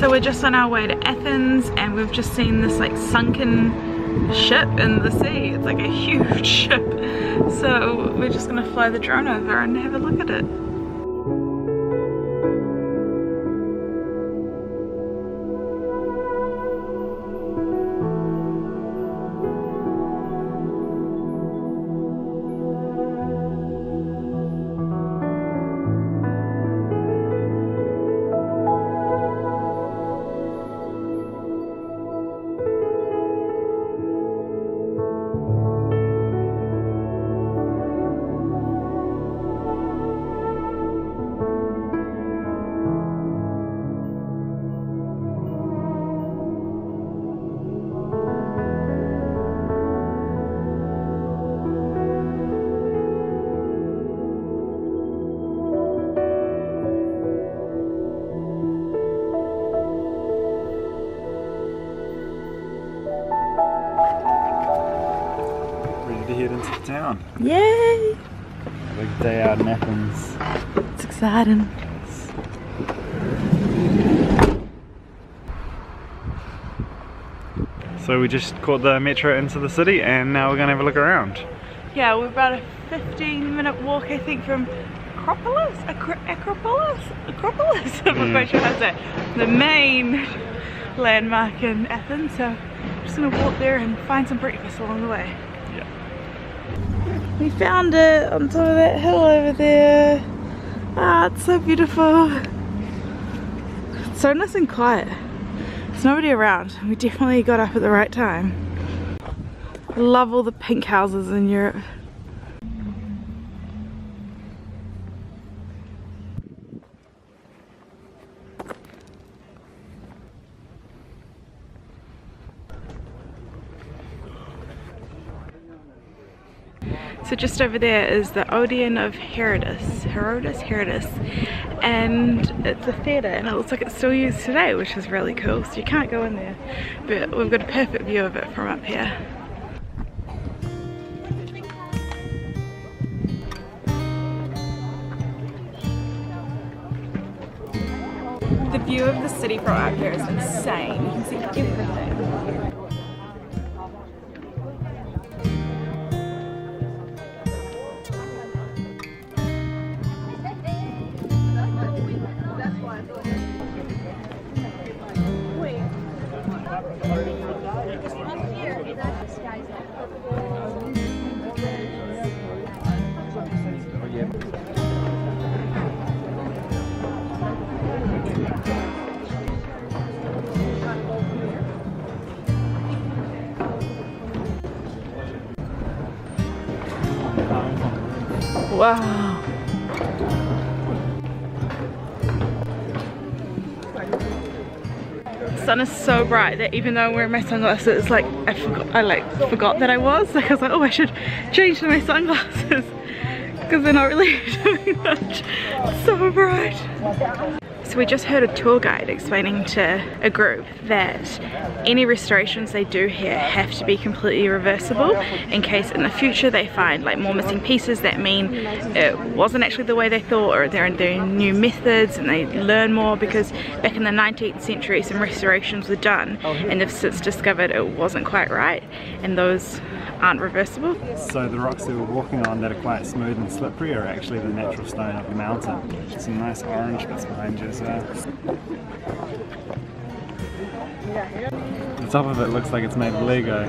So we're just on our way to Athens and we've just seen this like sunken ship in the sea. It's like a huge ship. So we're just gonna fly the drone over and have a look at it. Head into town. Yay! Big day out in Athens. It's exciting. So we just caught the metro into the city and now we're going to have a look around. Yeah, we're about a 15-minute walk I think from Acropolis? Acropolis? I'm not quite sure how to say it. The main landmark in Athens, so I'm just going to walk there and find some breakfast along the way. We found it on top of that hill over there. Ah, it's so beautiful. It's so nice and quiet. There's nobody around. We definitely got up at the right time. I love all the pink houses in Europe. So just over there is the Odeon of Herodotus, and it's a theatre and it looks like it's still used today, which is really cool. So you can't go in there, but we've got a perfect view of it from up here. The view of the city from up here is insane. You can see everything. Wow. The sun is so bright that even though I'm wearing my sunglasses, like I forgot that I was. Like I was like, oh, I should change to my sunglasses because they're not really doing much. It's so bright. So we just heard a tour guide explaining to a group that any restorations they do here have to be completely reversible in case in the future they find like more missing pieces that mean it wasn't actually the way they thought, or they're new methods and they learn more, because back in the 19th century some restorations were done and they've since discovered it wasn't quite right and those aren't reversible. So the rocks that we're walking on that are quite smooth and slippery are actually the natural stone of the mountain. Some nice orange bits behind you as well. The top of it looks like it's made of Lego.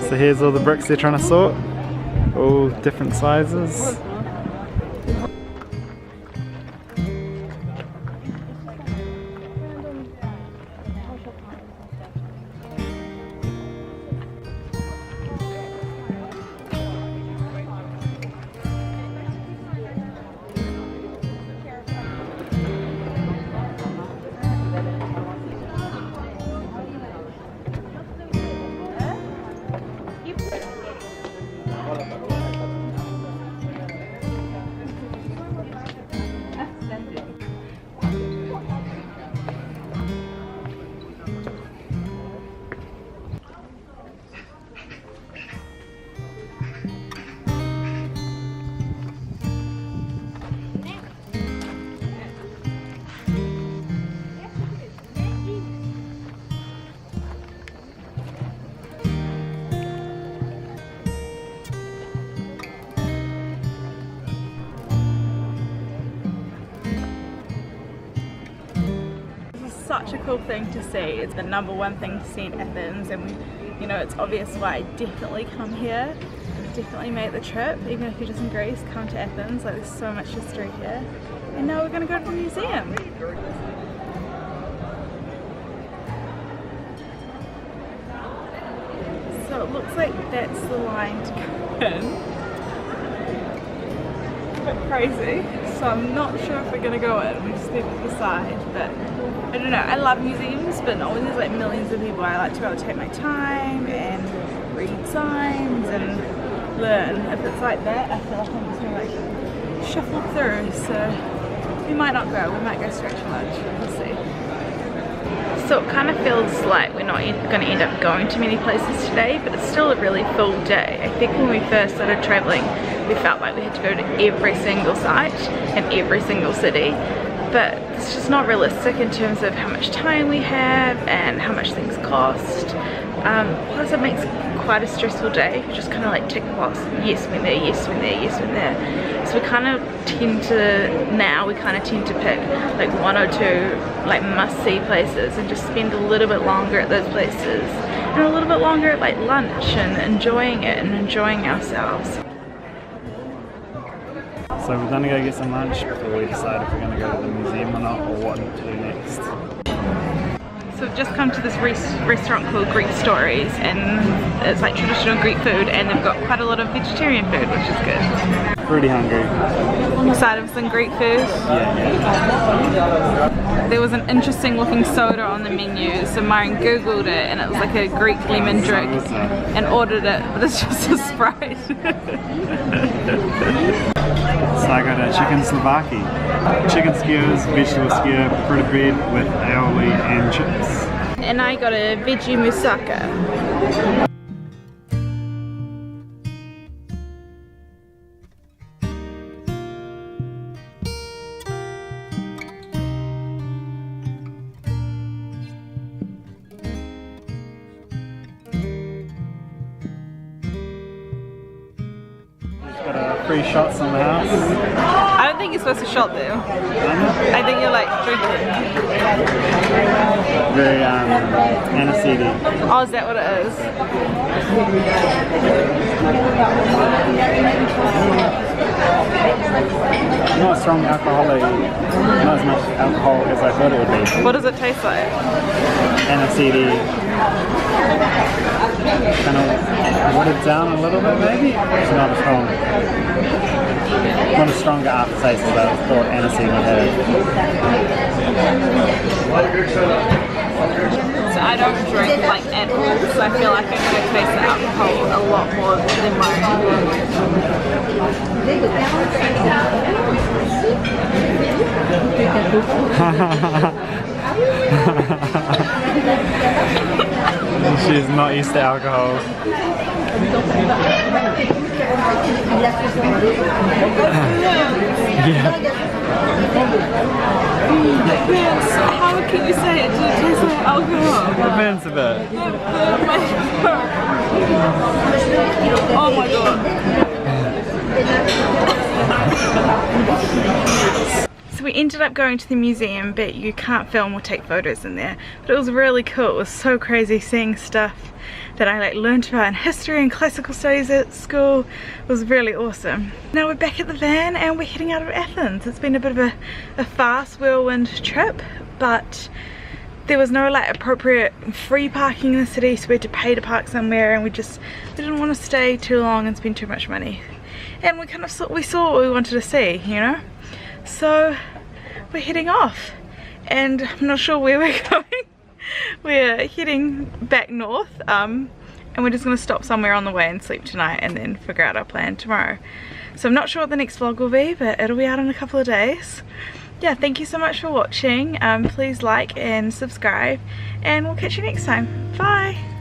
So here's all the bricks they're trying to sort, all different sizes. Such a cool thing to see. It's the #1 thing to see in Athens, and you know, it's obvious why I definitely come here. Definitely make the trip, even if you're just in Greece, come to Athens. Like, there's so much history here. And now we're gonna go to the museum. So it looks like that's the line to go in. A bit crazy, so I'm not sure if we're gonna go in. We just need to decide, but I don't know. I love museums, but not when there's like millions of people. I like to be able to take my time and read signs and learn. If it's like that, I feel like I'm just gonna like shuffle through. So we might not go. We might go straight to lunch. We'll see. So it kind of feels like we're not going to end up going to many places today, but it's still a really full day. I think when we first started traveling, we felt like we had to go to every single site and every single city, but it's just not realistic in terms of how much time we have and how much things cost. Plus it makes quite a stressful day. You just kind of like tick the box. Yes, went there, yes, went there, yes, went there. So we kind of tend to pick like 1 or 2 like must-see places and just spend a little bit longer at those places and a little bit longer at like lunch and enjoying it and enjoying ourselves. So we're gonna go get some lunch before we decide if we're gonna go to the museum or not, or what to do next. So we've just come to this restaurant called Greek Stories, and it's like traditional Greek food, and they've got quite a lot of vegetarian food, which is good. Pretty hungry. Excited for some Greek food? Yeah. There was an interesting looking soda on the menu, so Myron googled it and it was like a Greek lemon drink and ordered it, but it's just a Sprite. So I got a chicken Slovaki. Chicken skewers, vegetable skewer, fritter bread with aioli and chips. And I got a veggie moussaka. Got free shots on the house. I don't think you're supposed to shot there. I think you're like drinking. Very aniseedy. Oh, is that what it is? Not strong alcoholic, not as much alcohol as I thought it would be. What does it taste like? Aniseedy, kind of watered down a little bit maybe. It's not as strong. Not a stronger aftertaste as I thought aniseed would have. So I don't drink like at all, so I feel like I'm going to taste the alcohol a lot more than She's not used to alcohol. How can you say it? Does it taste like alcohol? It burns a bit. Oh my god. So we ended up going to the museum, but you can't film or take photos in there. But it was really cool. It was so crazy seeing stuff that I like learned about in history and classical studies at school. It was really awesome. Now we're back at the van and we're heading out of Athens. It's been a bit of a fast whirlwind trip, but there was no like appropriate free parking in the city, so we had to pay to park somewhere, and we didn't want to stay too long and spend too much money. And we kind of saw what we wanted to see, you know? So we're heading off, and I'm not sure where we're going. We're heading back north, and we're just going to stop somewhere on the way and sleep tonight and then figure out our plan tomorrow. So I'm not sure what the next vlog will be, but it'll be out in a couple of days. Yeah, thank you so much for watching. Please like and subscribe, and we'll catch you next time. Bye!